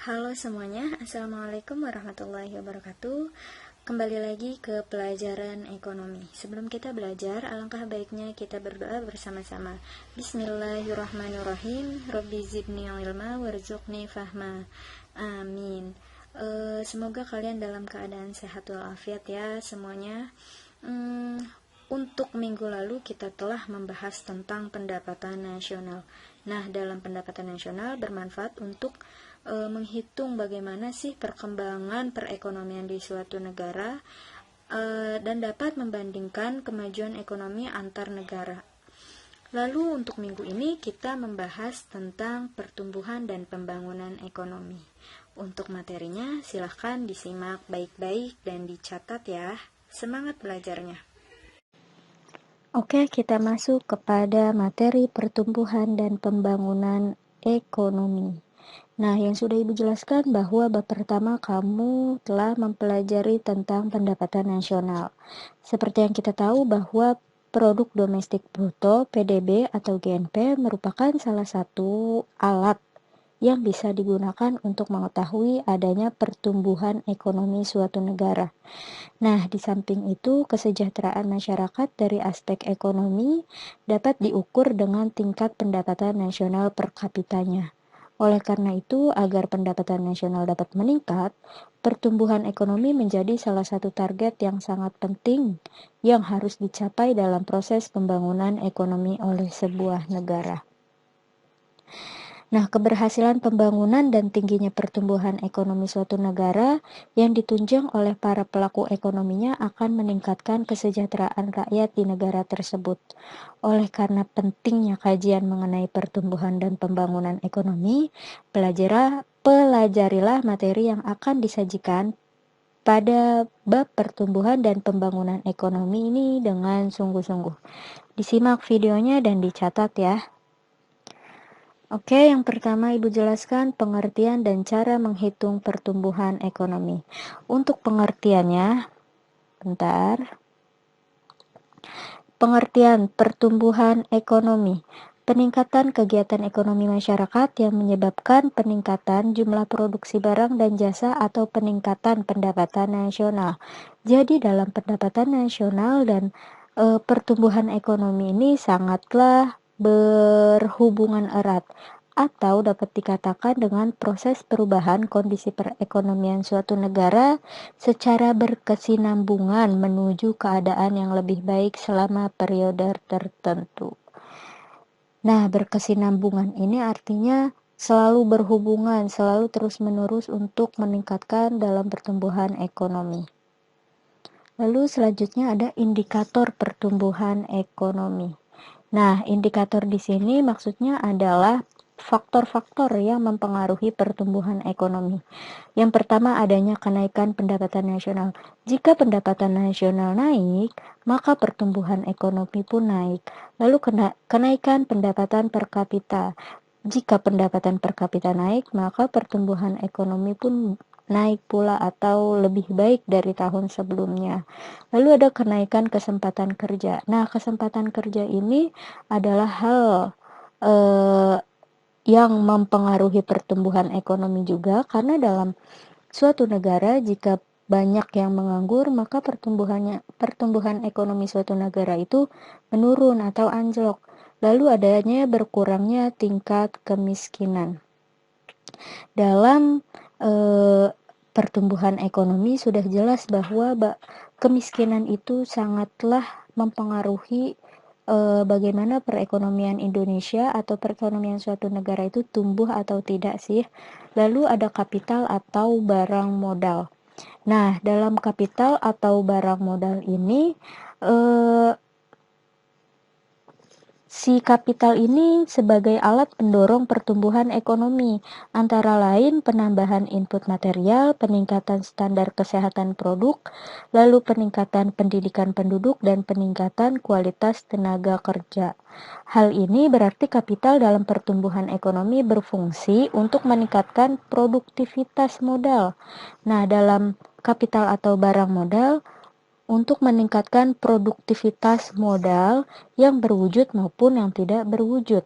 Halo semuanya, Assalamualaikum warahmatullahi wabarakatuh. Kembali lagi ke pelajaran ekonomi. Sebelum kita belajar, alangkah baiknya kita berdoa bersama-sama. Bismillahirrahmanirrahim. Rabbi zidni ilma warzuqni fahma. Amin. Semoga kalian dalam keadaan sehat walafiat ya semuanya. Untuk minggu lalu kita telah membahas tentang pendapatan nasional. Nah, dalam pendapatan nasional bermanfaat untuk menghitung bagaimana sih perkembangan perekonomian di suatu negara dan dapat membandingkan kemajuan ekonomi antar negara. Lalu untuk minggu ini kita membahas tentang pertumbuhan dan pembangunan ekonomi. Untuk materinya silahkan disimak baik-baik dan dicatat ya. Semangat belajarnya. Oke, kita masuk kepada materi pertumbuhan dan pembangunan ekonomi. Nah, yang sudah Ibu jelaskan bahwa bab pertama kamu telah mempelajari tentang pendapatan nasional. Seperti yang kita tahu bahwa produk domestik bruto (PDB) atau GNP merupakan salah satu alat yang bisa digunakan untuk mengetahui adanya pertumbuhan ekonomi suatu negara. Nah, di samping itu, kesejahteraan masyarakat dari aspek ekonomi dapat diukur dengan tingkat pendapatan nasional per kapitanya. Oleh karena itu, agar pendapatan nasional dapat meningkat, pertumbuhan ekonomi menjadi salah satu target yang sangat penting yang harus dicapai dalam proses pembangunan ekonomi oleh sebuah negara. Nah, keberhasilan pembangunan dan tingginya pertumbuhan ekonomi suatu negara yang ditunjang oleh para pelaku ekonominya akan meningkatkan kesejahteraan rakyat di negara tersebut. Oleh karena pentingnya kajian mengenai pertumbuhan dan pembangunan ekonomi, pelajarilah materi yang akan disajikan pada bab pertumbuhan dan pembangunan ekonomi ini dengan sungguh-sungguh. Disimak videonya dan dicatat ya. Oke, yang pertama Ibu jelaskan pengertian dan cara menghitung pertumbuhan ekonomi. Untuk pengertiannya, bentar. Pengertian pertumbuhan ekonomi. Peningkatan kegiatan ekonomi masyarakat yang menyebabkan peningkatan jumlah produksi barang dan jasa atau peningkatan pendapatan nasional. Jadi dalam pendapatan nasional dan pertumbuhan ekonomi ini sangatlah berhubungan erat atau dapat dikatakan dengan proses perubahan kondisi perekonomian suatu negara secara berkesinambungan menuju keadaan yang lebih baik selama periode tertentu. Nah, berkesinambungan ini artinya selalu berhubungan, selalu terus-menerus untuk meningkatkan dalam pertumbuhan ekonomi. Lalu selanjutnya ada indikator pertumbuhan ekonomi. Nah, indikator di sini maksudnya adalah faktor-faktor yang mempengaruhi pertumbuhan ekonomi. Yang pertama adanya kenaikan pendapatan nasional. Jika pendapatan nasional naik, maka pertumbuhan ekonomi pun naik. Lalu kenaikan pendapatan per kapita. Jika pendapatan per kapita naik, maka pertumbuhan ekonomi pun naik pula atau lebih baik dari tahun sebelumnya. Lalu ada kenaikan kesempatan kerja. Nah, kesempatan kerja ini adalah hal yang mempengaruhi pertumbuhan ekonomi juga, karena dalam suatu negara jika banyak yang menganggur, maka pertumbuhan ekonomi suatu negara itu menurun atau anjlok. Lalu adanya berkurangnya tingkat kemiskinan. Dalam pertumbuhan ekonomi sudah jelas bahwa kemiskinan itu sangatlah mempengaruhi bagaimana perekonomian Indonesia atau perekonomian suatu negara itu tumbuh atau tidak sih. Lalu ada kapital atau barang modal. Nah, dalam kapital atau barang modal ini si kapital ini sebagai alat pendorong pertumbuhan ekonomi, antara lain penambahan input material, peningkatan standar kesehatan produk, lalu peningkatan pendidikan penduduk, dan peningkatan kualitas tenaga kerja. Hal ini berarti kapital dalam pertumbuhan ekonomi berfungsi untuk meningkatkan produktivitas modal. Nah, dalam kapital atau barang modal, untuk meningkatkan produktivitas modal yang berwujud maupun yang tidak berwujud.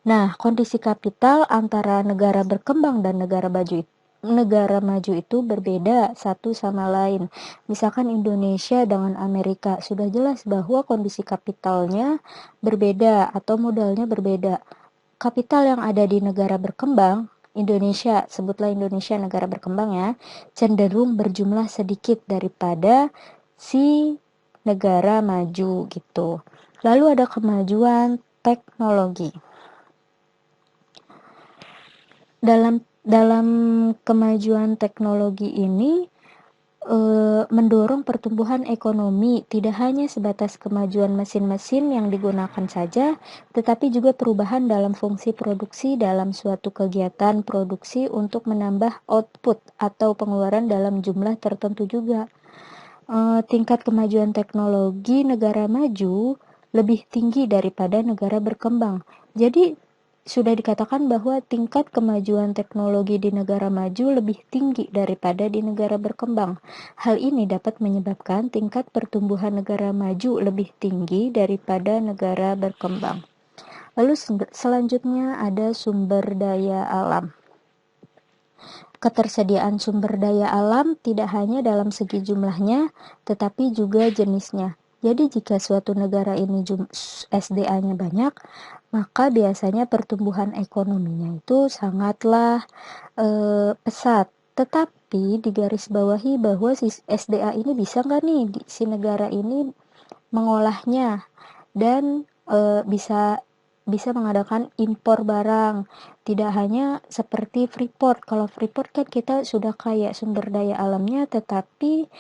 Nah, kondisi kapital antara negara berkembang dan negara maju itu berbeda satu sama lain. Misalkan Indonesia dengan Amerika, sudah jelas bahwa kondisi kapitalnya berbeda atau modalnya berbeda. Kapital yang ada di negara berkembang, Indonesia, sebutlah Indonesia negara berkembang ya, cenderung berjumlah sedikit daripada si negara maju gitu. Lalu ada kemajuan teknologi. Dalam kemajuan teknologi ini mendorong pertumbuhan ekonomi, tidak hanya sebatas kemajuan mesin-mesin yang digunakan saja, tetapi juga perubahan dalam fungsi produksi dalam suatu kegiatan produksi untuk menambah output atau pengeluaran dalam jumlah tertentu juga. Tingkat kemajuan teknologi negara maju lebih tinggi daripada negara berkembang. Jadi sudah dikatakan bahwa tingkat kemajuan teknologi di negara maju lebih tinggi daripada di negara berkembang. Hal ini dapat menyebabkan tingkat pertumbuhan negara maju lebih tinggi daripada negara berkembang. Lalu selanjutnya ada sumber daya alam. Ketersediaan sumber daya alam tidak hanya dalam segi jumlahnya, tetapi juga jenisnya. Jadi jika suatu negara ini SDA-nya banyak, maka biasanya pertumbuhan ekonominya itu sangatlah pesat. Tetapi digarisbawahi bahwa si SDA ini bisa nggak nih si negara ini mengolahnya dan bisa mengadakan impor barang. Tidak hanya seperti Freeport. Kalau Freeport kan kita sudah kaya sumber daya alamnya, tetapi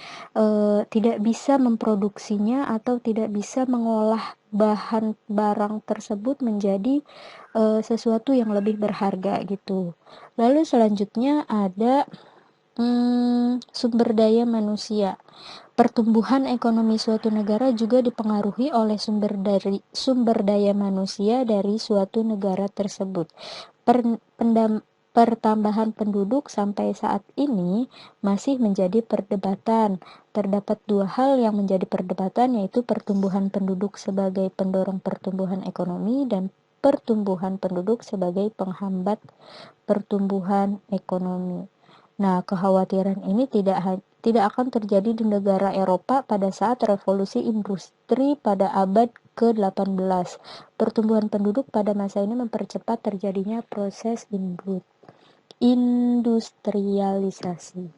tidak bisa memproduksinya atau tidak bisa mengolah bahan barang tersebut menjadi sesuatu yang lebih berharga gitu. Lalu selanjutnya ada sumber daya manusia. Pertumbuhan ekonomi suatu negara juga dipengaruhi oleh sumber daya manusia dari suatu negara tersebut. Pertambahan penduduk sampai saat ini masih menjadi perdebatan. Terdapat dua hal yang menjadi perdebatan, yaitu pertumbuhan penduduk sebagai pendorong pertumbuhan ekonomi dan pertumbuhan penduduk sebagai penghambat pertumbuhan ekonomi. Nah, kekhawatiran ini tidak akan terjadi di negara Eropa pada saat revolusi industri pada abad ke-18. Pertumbuhan penduduk pada masa ini mempercepat terjadinya proses industrialisasi.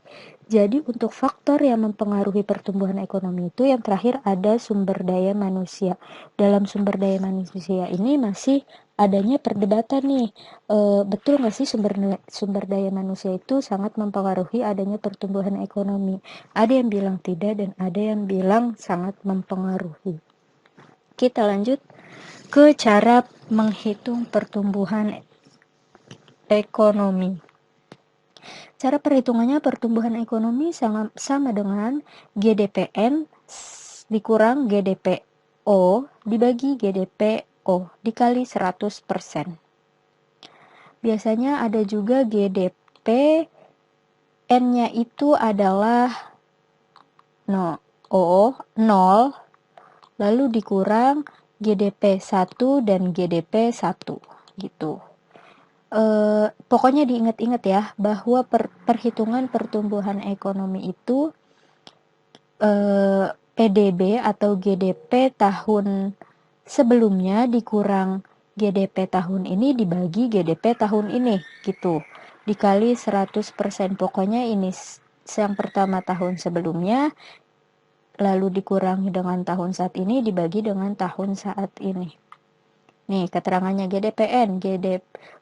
Jadi untuk faktor yang mempengaruhi pertumbuhan ekonomi itu yang terakhir ada sumber daya manusia. Dalam sumber daya manusia ini masih adanya perdebatan nih, betul nggak sih sumber daya manusia itu sangat mempengaruhi adanya pertumbuhan ekonomi? Ada yang bilang tidak dan ada yang bilang sangat mempengaruhi. Kita lanjut ke cara menghitung pertumbuhan ekonomi. Cara perhitungannya pertumbuhan ekonomi sama dengan GDPN dikurang GDPO dibagi GDPO dikali 100%. Biasanya ada juga GDP, N-nya itu adalah 0, lalu dikurang GDP 1 dan GDP 1 gitu. Pokoknya diingat-ingat ya bahwa perhitungan pertumbuhan ekonomi itu PDB atau GDP tahun sebelumnya dikurang GDP tahun ini dibagi GDP tahun ini gitu, dikali 100%. Pokoknya ini yang pertama tahun sebelumnya, lalu dikurangi dengan tahun saat ini dibagi dengan tahun saat ini. Nih keterangannya GDPN,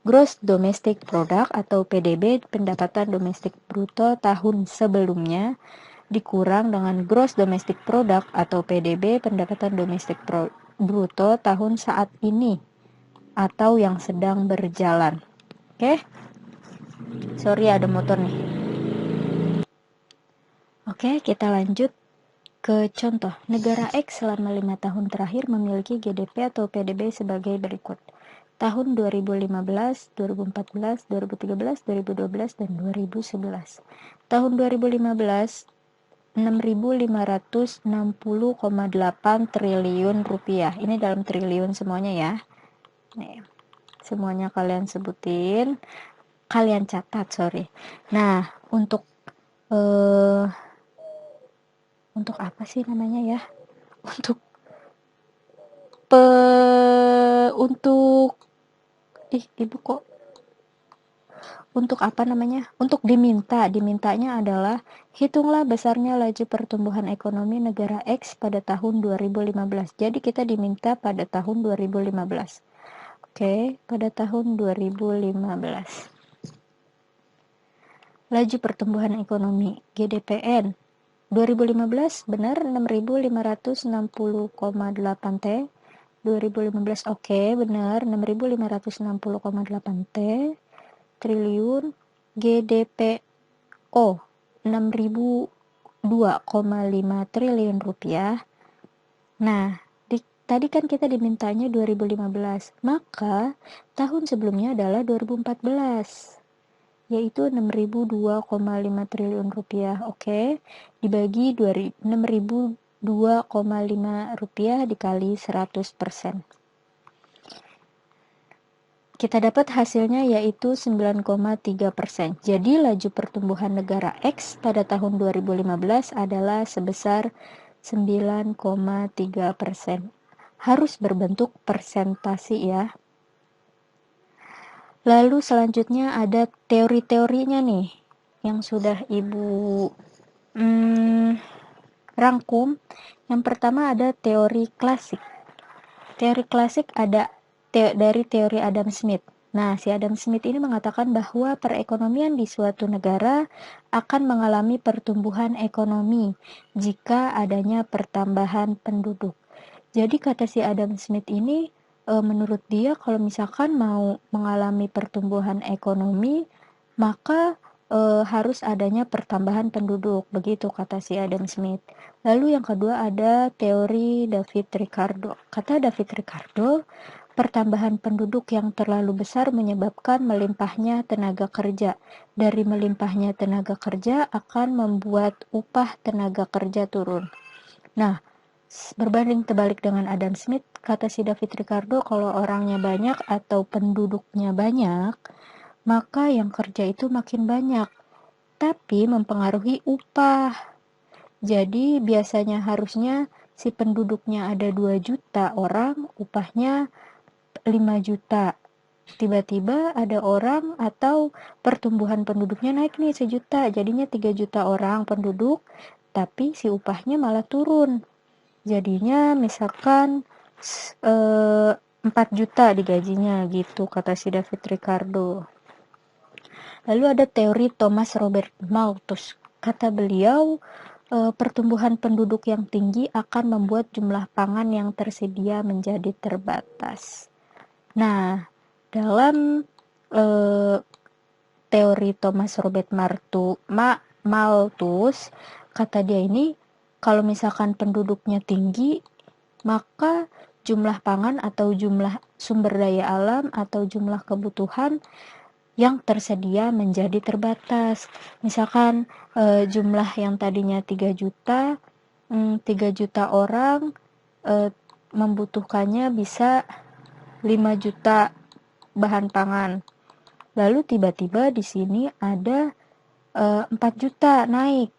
Gross Domestic Product atau PDB, pendapatan domestik bruto tahun sebelumnya, dikurang dengan Gross Domestic Product atau PDB, pendapatan domestik bruto tahun saat ini atau yang sedang berjalan. Oke? Sorry ada motor nih. Oke, kita lanjut ke contoh. Negara X selama 5 tahun terakhir memiliki GDP atau PDB sebagai berikut. Tahun 2015, 2014, 2013, 2012, dan 2011. Tahun 2015, 6.560,8 triliun rupiah. Ini dalam triliun semuanya ya. Nih, semuanya kalian sebutin, kalian catat, sorry. Nah, untuk apa sih namanya ya? Untuk ibu kok untuk apa namanya? Untuk dimintanya adalah hitunglah besarnya laju pertumbuhan ekonomi negara X pada tahun 2015. Jadi kita diminta pada tahun 2015. Oke, pada tahun 2015. Laju pertumbuhan ekonomi GDPN 2015 benar 6.560,8 T. 2015 oke, benar 6.560,8 T triliun. GDPO 6.002,5 triliun rupiah. Nah, tadi kan kita dimintanya 2015, maka tahun sebelumnya adalah 2014, yaitu 6.002,5 triliun rupiah. Oke, dibagi 6.002,5 rupiah dikali 100%. Kita dapat hasilnya yaitu 9,3%. Jadi laju pertumbuhan negara X pada tahun 2015 adalah sebesar 9,3%. Harus berbentuk persentasi ya. Lalu selanjutnya ada teori-teorinya nih yang sudah Ibu rangkum. Yang pertama ada teori klasik. Teori klasik ada dari teori Adam Smith. Nah, si Adam Smith ini mengatakan bahwa perekonomian di suatu negara akan mengalami pertumbuhan ekonomi jika adanya pertambahan penduduk. Jadi kata si Adam Smith ini, menurut dia kalau misalkan mau mengalami pertumbuhan ekonomi, maka harus adanya pertambahan penduduk. Begitu kata si Adam Smith. Lalu yang kedua ada teori David Ricardo. Kata David Ricardo, pertambahan penduduk yang terlalu besar menyebabkan melimpahnya tenaga kerja. Dari melimpahnya tenaga kerja akan membuat upah tenaga kerja turun. Nah, berbanding terbalik dengan Adam Smith, kata si David Ricardo, kalau orangnya banyak atau penduduknya banyak, maka yang kerja itu makin banyak, tapi mempengaruhi upah. Jadi biasanya harusnya si penduduknya ada 2 juta orang, upahnya 5 juta. Tiba-tiba ada orang atau pertumbuhan penduduknya naik nih 1 juta, jadinya 3 juta orang penduduk, tapi si upahnya malah turun. Jadinya misalkan 4 juta digajinya gitu, kata si David Ricardo. Lalu ada teori Thomas Robert Malthus. Kata beliau, pertumbuhan penduduk yang tinggi akan membuat jumlah pangan yang tersedia menjadi terbatas. Nah, dalam teori Thomas Robert Malthus, kata dia ini, kalau misalkan penduduknya tinggi, maka jumlah pangan atau jumlah sumber daya alam atau jumlah kebutuhan yang tersedia menjadi terbatas. Misalkan jumlah yang tadinya 3 juta, 3 juta orang membutuhkannya bisa 5 juta bahan pangan. Lalu tiba-tiba di sini ada 4 juta naik.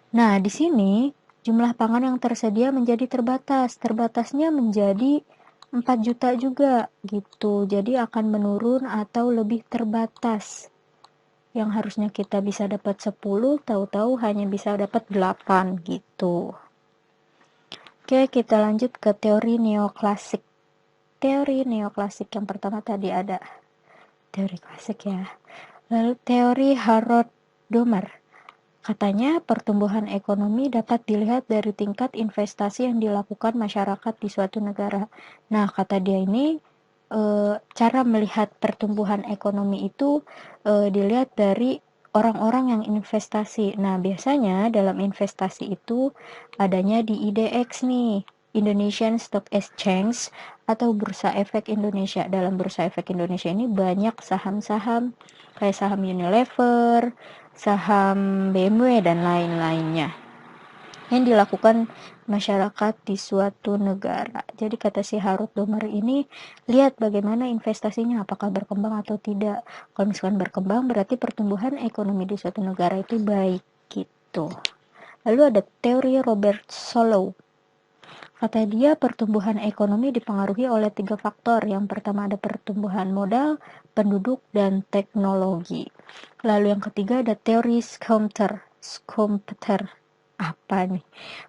Nah, di sini jumlah pangan yang tersedia menjadi terbatas. Terbatasnya menjadi 4 juta juga gitu. Jadi akan menurun atau lebih terbatas. Yang harusnya kita bisa dapat 10, tahu-tahu hanya bisa dapat 8 gitu. Oke, kita lanjut ke teori neoklasik. Teori neoklasik yang pertama tadi ada teori klasik ya. Lalu teori Harold Domer. Katanya pertumbuhan ekonomi dapat dilihat dari tingkat investasi yang dilakukan masyarakat di suatu negara. Nah, kata dia ini cara melihat pertumbuhan ekonomi itu dilihat dari orang-orang yang investasi. Nah, biasanya dalam investasi itu adanya di IDX nih, Indonesian Stock Exchange atau Bursa Efek Indonesia. Dalam Bursa Efek Indonesia ini banyak saham-saham kayak saham Unilever, saham BMW dan lain-lainnya. yang dilakukan masyarakat di suatu negara. Jadi kata si Harut Domar ini, lihat bagaimana investasinya, apakah berkembang atau tidak. Kalau misalkan berkembang, berarti pertumbuhan ekonomi di suatu negara itu baik gitu. Lalu ada teori Robert Solow. Kata dia, pertumbuhan ekonomi dipengaruhi oleh 3 faktor. Yang pertama ada pertumbuhan modal, penduduk, dan teknologi. Lalu yang ketiga ada teori Schumpeter. Apa nih?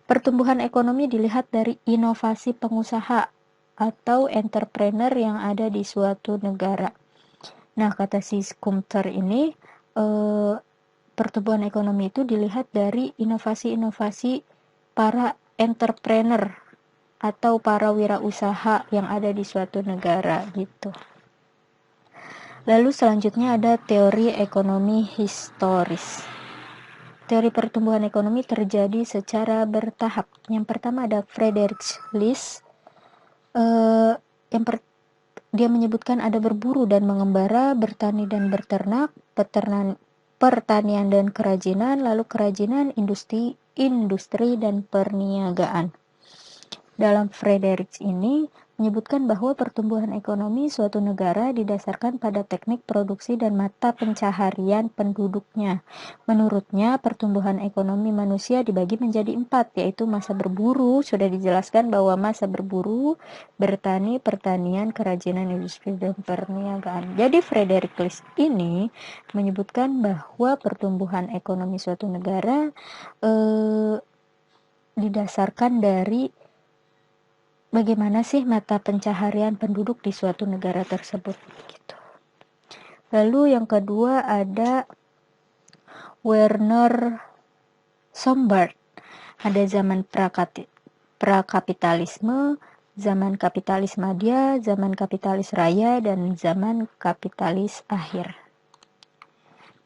Pertumbuhan ekonomi dilihat dari inovasi pengusaha atau entrepreneur yang ada di suatu negara. Nah, kata si Schumpeter ini, pertumbuhan ekonomi itu dilihat dari inovasi-inovasi para entrepreneur atau para wirausaha yang ada di suatu negara gitu. Lalu selanjutnya ada teori ekonomi historis. Teori pertumbuhan ekonomi terjadi secara bertahap. Yang pertama ada Friedrich List. Dia menyebutkan ada berburu dan mengembara, bertani dan berternak, pertanian dan kerajinan, lalu kerajinan, industri dan perniagaan. Dalam Friedrich ini menyebutkan bahwa pertumbuhan ekonomi suatu negara didasarkan pada teknik produksi dan mata pencaharian penduduknya. Menurutnya, pertumbuhan ekonomi manusia dibagi menjadi 4, yaitu masa berburu, sudah dijelaskan bahwa masa berburu, bertani, pertanian, kerajinan, industri, dan perniagaan. Jadi Friedrich List ini menyebutkan bahwa pertumbuhan ekonomi suatu negara didasarkan dari bagaimana sih mata pencaharian penduduk di suatu negara tersebut gitu. Lalu yang kedua ada Werner Sombart. Ada zaman prakapitalisme, zaman kapitalis madya, zaman kapitalis raya, dan zaman kapitalis akhir.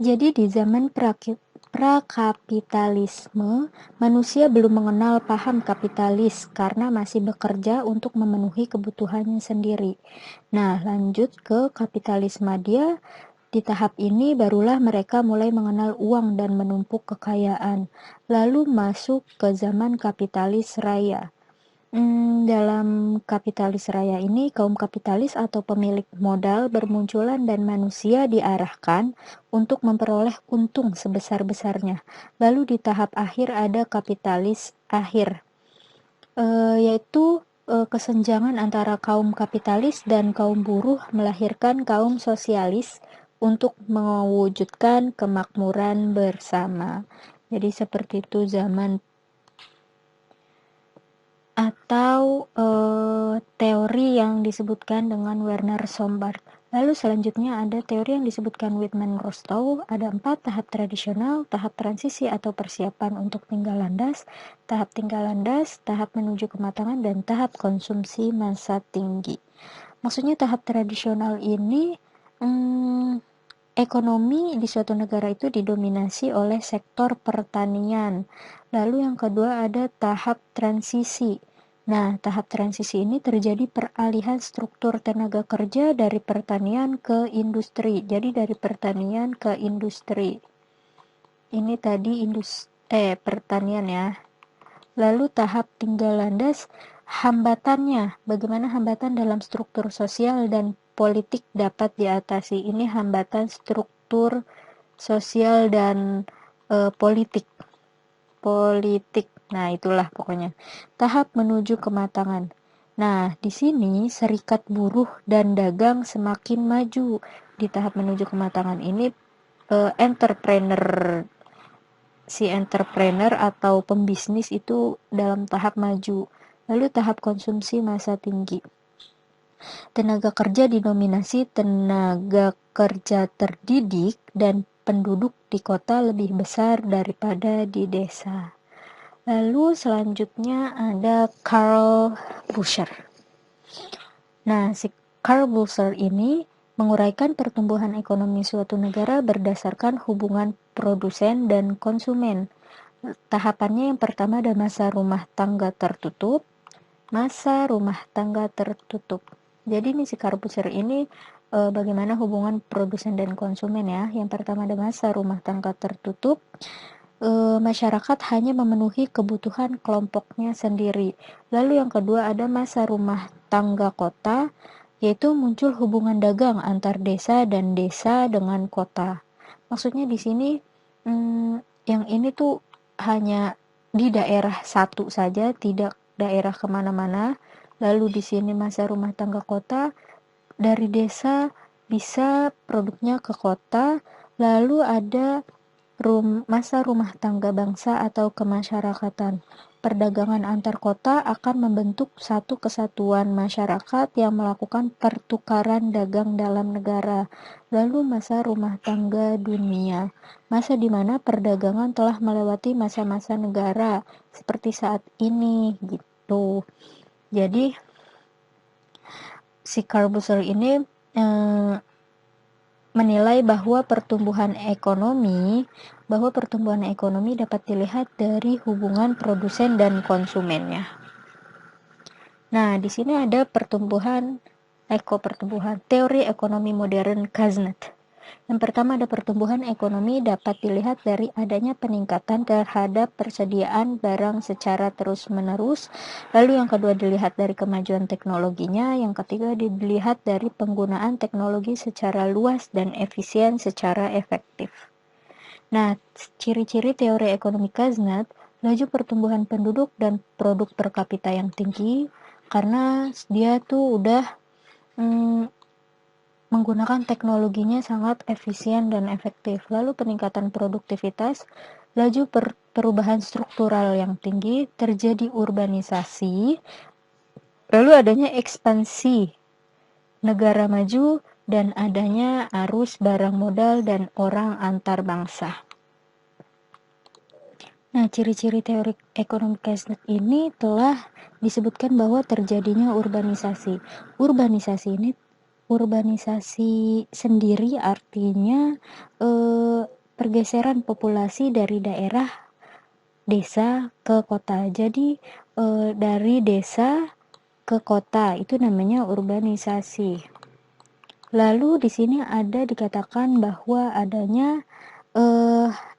Jadi di zaman prakapitalisme, manusia belum mengenal paham kapitalis karena masih bekerja untuk memenuhi kebutuhannya sendiri. Nah, lanjut ke kapitalis madya. Di tahap ini barulah mereka mulai mengenal uang dan menumpuk kekayaan. Lalu masuk ke zaman kapitalis raya. Dalam kapitalis raya ini, kaum kapitalis atau pemilik modal bermunculan dan manusia diarahkan untuk memperoleh untung sebesar-besarnya. Lalu di tahap akhir ada kapitalis akhir, yaitu kesenjangan antara kaum kapitalis dan kaum buruh melahirkan kaum sosialis untuk mewujudkan kemakmuran bersama. Jadi seperti itu zaman atau teori yang disebutkan dengan Werner Sombart. Lalu selanjutnya ada teori yang disebutkan Whitman Rostow. Ada 4 tahap tradisional, tahap transisi atau persiapan untuk tinggal landas, tahap tinggal landas, tahap menuju kematangan, dan tahap konsumsi masa tinggi. Maksudnya tahap tradisional ini ekonomi di suatu negara itu didominasi oleh sektor pertanian. Lalu yang kedua ada tahap transisi. Nah, tahap transisi ini terjadi peralihan struktur tenaga kerja dari pertanian ke industri. Jadi dari pertanian ke industri. Ini tadi pertanian ya. Lalu tahap tinggal landas, hambatannya. Bagaimana hambatan dalam struktur sosial dan politik dapat diatasi. Ini hambatan struktur sosial dan politik. Nah, itulah pokoknya. Tahap menuju kematangan. Nah, di sini serikat buruh dan dagang semakin maju. Di tahap menuju kematangan ini entrepreneur atau pembisnis itu dalam tahap maju. Lalu tahap konsumsi masa tinggi. Tenaga kerja didominasi tenaga kerja terdidik dan penduduk di kota lebih besar daripada di desa. Lalu selanjutnya ada Karl Busser. Nah, si Karl Busser ini menguraikan pertumbuhan ekonomi suatu negara berdasarkan hubungan produsen dan konsumen. Tahapannya yang pertama ada masa rumah tangga tertutup. Jadi nih si Karl Busser ini bagaimana hubungan produsen dan konsumen ya. Yang pertama ada masa rumah tangga tertutup. masyarakat hanya memenuhi kebutuhan kelompoknya sendiri. Lalu yang kedua ada masa rumah tangga kota, yaitu muncul hubungan dagang antar desa dan desa dengan kota. Maksudnya di sini yang ini tuh hanya di daerah satu saja, tidak daerah kemana-mana. Lalu di sini masa rumah tangga kota, dari desa bisa produknya ke kota. Lalu ada masa rumah tangga bangsa atau kemasyarakatan. Perdagangan antar kota akan membentuk satu kesatuan masyarakat yang melakukan pertukaran dagang dalam negara. Lalu masa rumah tangga dunia, masa di mana perdagangan telah melewati masa-masa negara seperti saat ini gitu. Jadi si Corbusier ini menilai bahwa pertumbuhan ekonomi dapat dilihat dari hubungan produsen dan konsumennya. Nah, di sini ada pertumbuhan, teori ekonomi modern Kuznets. Yang pertama ada pertumbuhan ekonomi dapat dilihat dari adanya peningkatan terhadap persediaan barang secara terus-menerus. Lalu yang kedua dilihat dari kemajuan teknologinya. Yang ketiga dilihat dari penggunaan teknologi secara luas dan efisien secara efektif. Nah, ciri-ciri teori ekonomi Kuznets, laju pertumbuhan penduduk dan produk per kapita yang tinggi, karena dia tuh udah menggunakan teknologinya sangat efisien dan efektif. Lalu peningkatan produktivitas, laju perubahan struktural yang tinggi, terjadi urbanisasi, lalu adanya ekspansi negara maju, dan adanya arus barang modal dan orang antar bangsa. Nah, ciri-ciri teori ekonomi Kuznets ini telah disebutkan bahwa terjadinya urbanisasi. Urbanisasi sendiri artinya pergeseran populasi dari daerah desa ke kota. Jadi dari desa ke kota itu namanya urbanisasi. Lalu di sini ada dikatakan bahwa adanya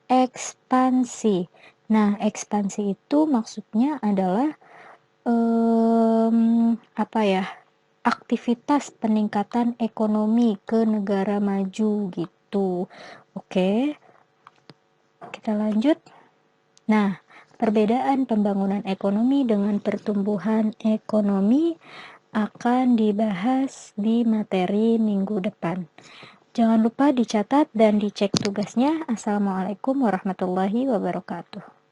ekspansi. Nah, ekspansi itu maksudnya adalah aktivitas peningkatan ekonomi ke negara maju gitu. Oke, kita lanjut. Nah, perbedaan pembangunan ekonomi dengan pertumbuhan ekonomi akan dibahas di materi minggu depan. Jangan lupa dicatat dan dicek tugasnya. Assalamualaikum warahmatullahi wabarakatuh.